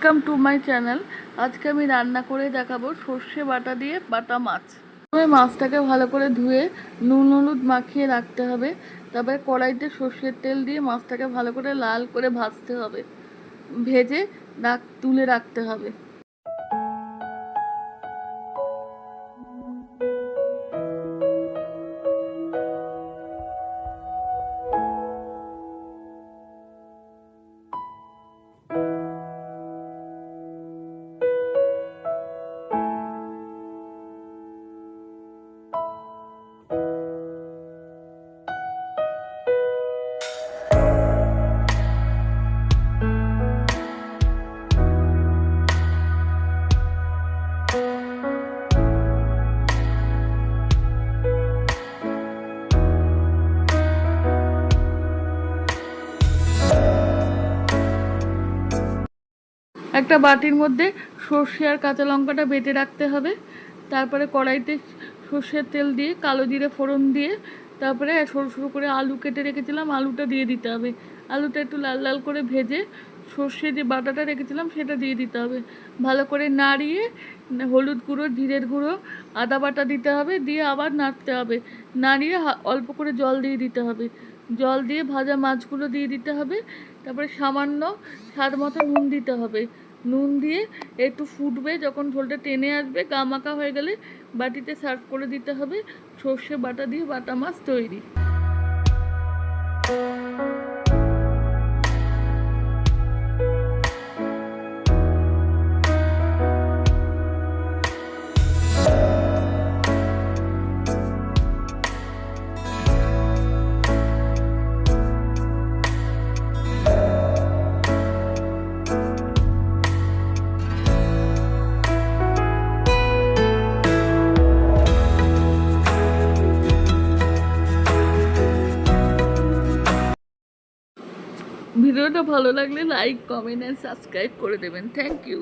Welcome to my channel. আজকে আমি রান্না করে দেখাবো সর্ষে বাটা দিয়ে বাটা মাছ। প্রথমে মাছটাকে ভালো করে ধুয়ে নুন হলুদ মাখিয়ে রাখতে হবে। তারপরে কড়াইতে সর্ষের তেল দিয়ে মাছটাকে ভালো করে লাল করে ভাজতে হবে, ভেজে তুলে রাখতে হবে। একটা বাটির মধ্যে সর্ষে আর কাঁচা লঙ্কাটা বেটে রাখতে হবে। তারপরে কড়াইতে সর্ষের তেল দিয়ে কালো জিরে ফোড়ন দিয়ে তারপরে সরু সরু করে আলু কেটে রেখেছিলাম, আলুটা দিয়ে দিতে হবে। আলুটা একটু লাল লাল করে ভেজে সর্ষে যে বাটাটা রেখেছিলাম সেটা দিয়ে দিতে হবে। ভালো করে নাড়িয়ে হলুদ গুঁড়ো, জিরের গুঁড়ো, আদা বাটা দিতে হবে, দিয়ে আবার নাড়তে হবে। নাড়িয়ে অল্প করে জল দিয়ে দিতে হবে। জল দিয়ে ভাজা মাছগুলো দিয়ে দিতে হবে। তারপরে সামান্য স্বাদ মতো নুন দিতে হবে। নুন দিয়ে একটু ফুটবে, যখন ঝোলটা টেনে আসবে, গামাখা হয়ে গেলে বাটিতে সার্ভ করে দিতে হবে। সর্ষে বাটা দিয়ে বাটা মাছ তৈরি। ভিডিওটা ভালো লাগলে লাইক, কমেন্ট অ্যান্ড সাবস্ক্রাইব করে দেবেন। Thank you.